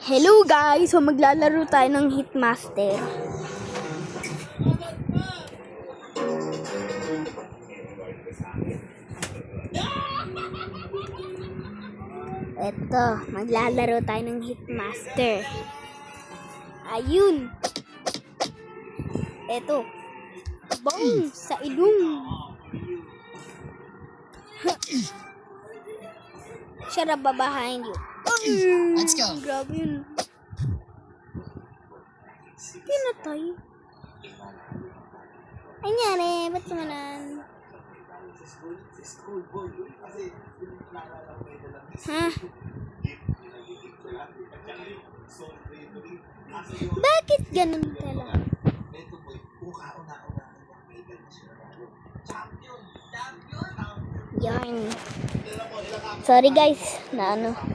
Hello guys! So maglalaro tayo ng Hitmaster. Eto, maglalaro tayo ng Hitmaster. Ayun! Eto. Boom! Sa ilong! Shut up, behind you. Let's go. Grabe yun. Pinatay. Anyari, ba't kumanan? Ha? Bakit ganun talaga? Yan. Sorry guys, naghang.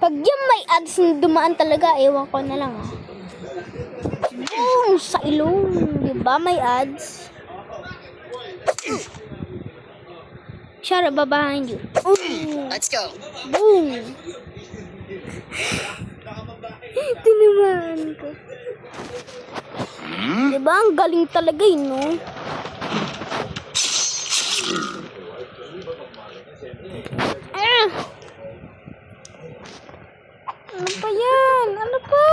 Pag yung may ads na dumaan talaga, ewan ko na lang. Boom! Sa ilong. Diba may ads? Shut up, behind you. Let's go. Boom! Tinamaan ko. Diba? Ang galing talaga yun, no? Ano pa yan? Ano pa?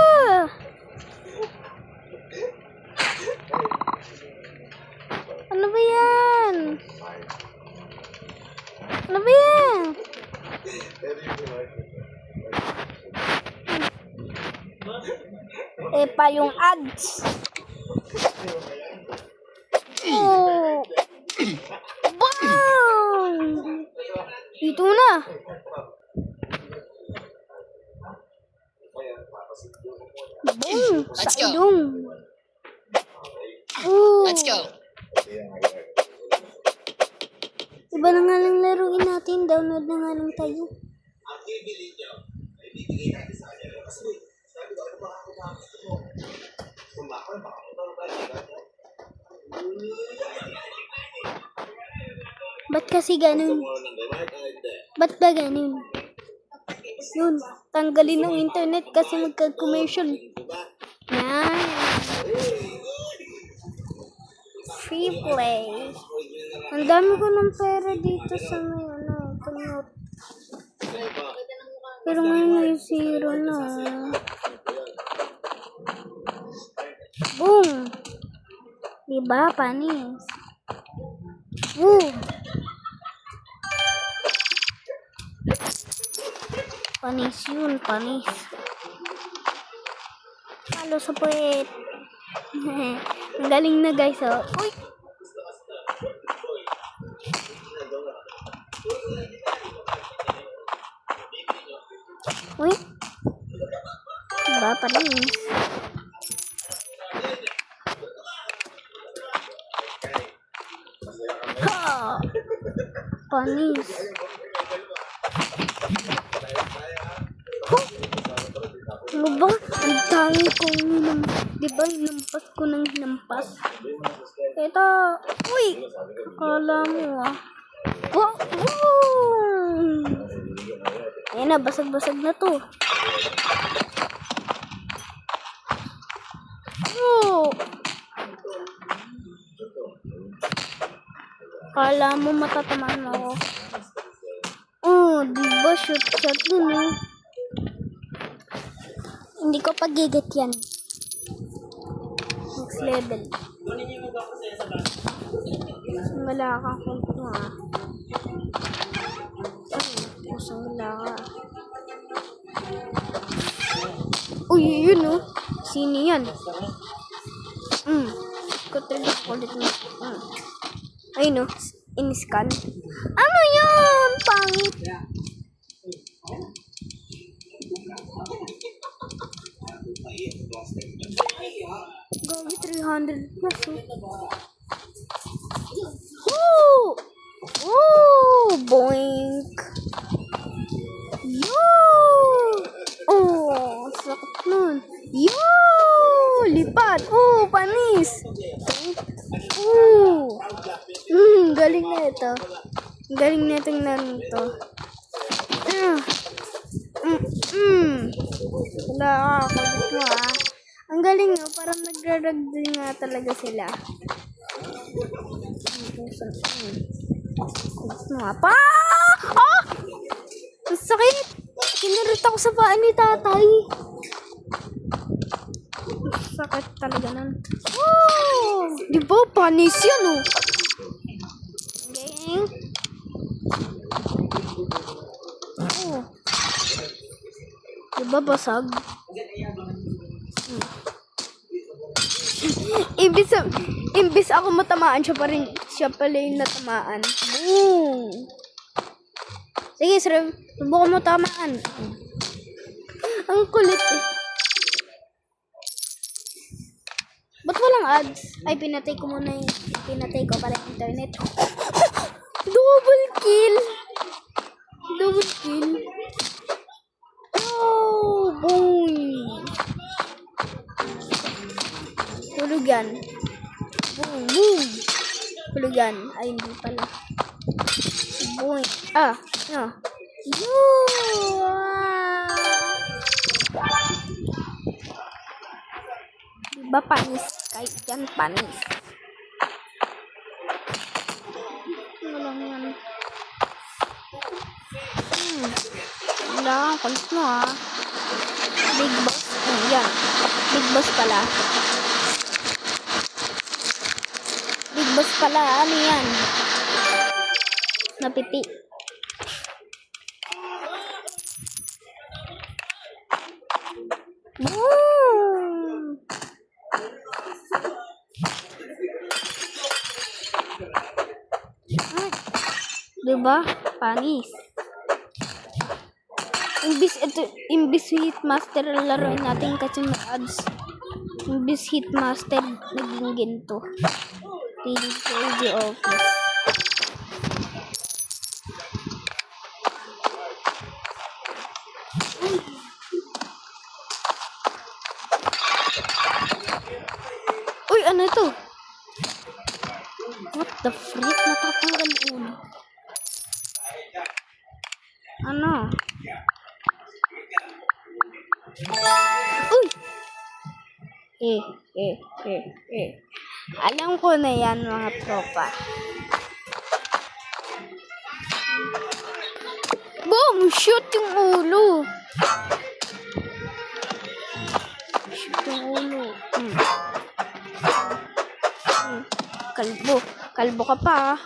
Ano ba yan? Ano ba yan? Pa yung ads. Oh. Bang! Ito na. Boom! Sa ilong. Oh. Let's go. Iba na nga lang laruin natin. Download na nga lang tayo. Ba't kasi ganun? Ba't ba ganun? Yun, tanggalin ng internet kasi magka-commercial. Yan. Free play. Ang dami ko ng pera dito sa may kanyot. Pero ngayon ay zero na. Boom! Diba, panis? Boom! Panis yun, panis. Halo sa puwet. Ang galing na guys, oh. Uy! Uy! Diba, panis? Ha! Panis. Ano ba? Ang dami kong diba hinampas ko ng hinampas? Ito. Uy! Akala mo ah. Oh! Ayan na, basag-basag na to. Oh! Akala mo matatamaan mo ako. Oh, diba shoot dun eh. Hindi ko pagigat yan. Next level. Wala ka kung ah. Wala ka. Uy, yun oh. Sino yan? Kutrigil ko ulit na. Ayun oh. In-scan. Ano yan? Pangit. Gagi 300 plus oh. Oh, boink. Yo! Oh, sakit nun. Yo! Lipat. Oh, panis. Galing na ito. Galing na itong laro to. Wala ako. Kulit mo ah. Ang galing no. Parang nagraragdal nga talaga sila. Kulit mo ah. Pa! Ah! Ang sakit! Kinarit ako sa paa ni tatay. Ang sakit talaga nun. Oh! Di ba? Panis yan oh. Okay. Oh. Di ba basag? Imbis ako matamaan, siya pala yung natamaan. Boom! Sige, subukan mo tamaan. Ang kulit eh. Ba't walang ads? Ay, pinatay ko muna yung... Pinatay ko pala yung internet. Double kill! Double kill. Oh, boom! Hulog yan. Boom, boom! Hulog yan. Ay, hindi pala. Boom! Ah! Ah! Diba panis? Kahit yan panis. Ano lang yan? Wala kang kulit mo ah. Big boss. Yan. Big boss pala. Big boss pala. Ano yan? Napiti. Boom! Ay, diba? Panis. Imbis Hitmaster laruin natin kasi may ads. Imbis Hitmaster naging ginto. PG Office. Uy, ano ito? What the freak? Natatanggal ulo. Ano? Uy! Alam ko na yan, mga tropa. Boom! Shoot yung ulo! Shoot yung ulo. Kalbo. Kalbo ka pa.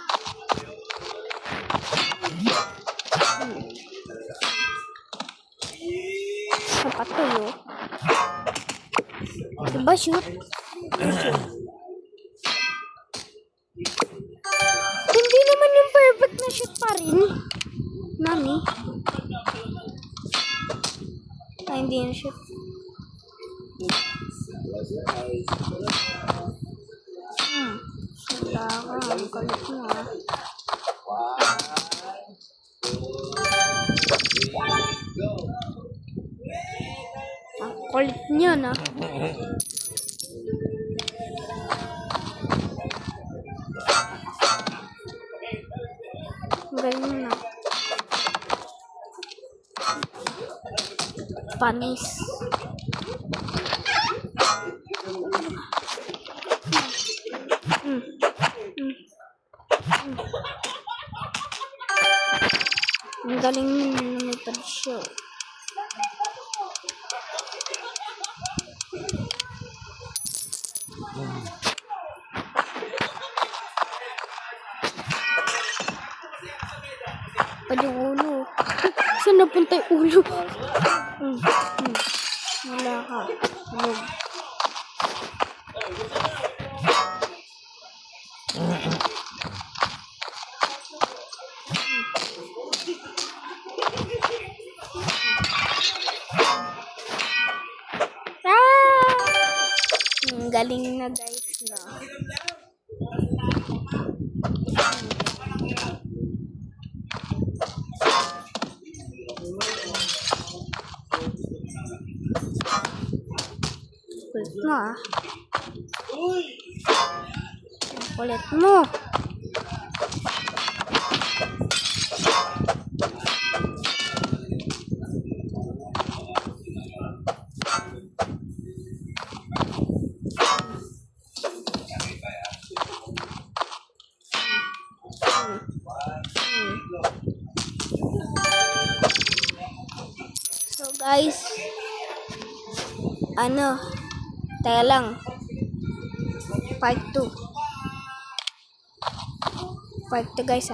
Kapatuyo. Diba shoot? Hindi naman yung perfect na shoot pa rin. Mami. Ay, hindi yung shoot. Wala ka. Ang kalit mo ah. Ang kulit niya na. Galing na. Panis. Ang galing na may show. Pwede yung ulo. Saan napunta yung ulo? Wala ka. Hulog. Galing na guys na. Kulit mo ah. Kulit mo. So guys, tayo lang. Part 2 guys.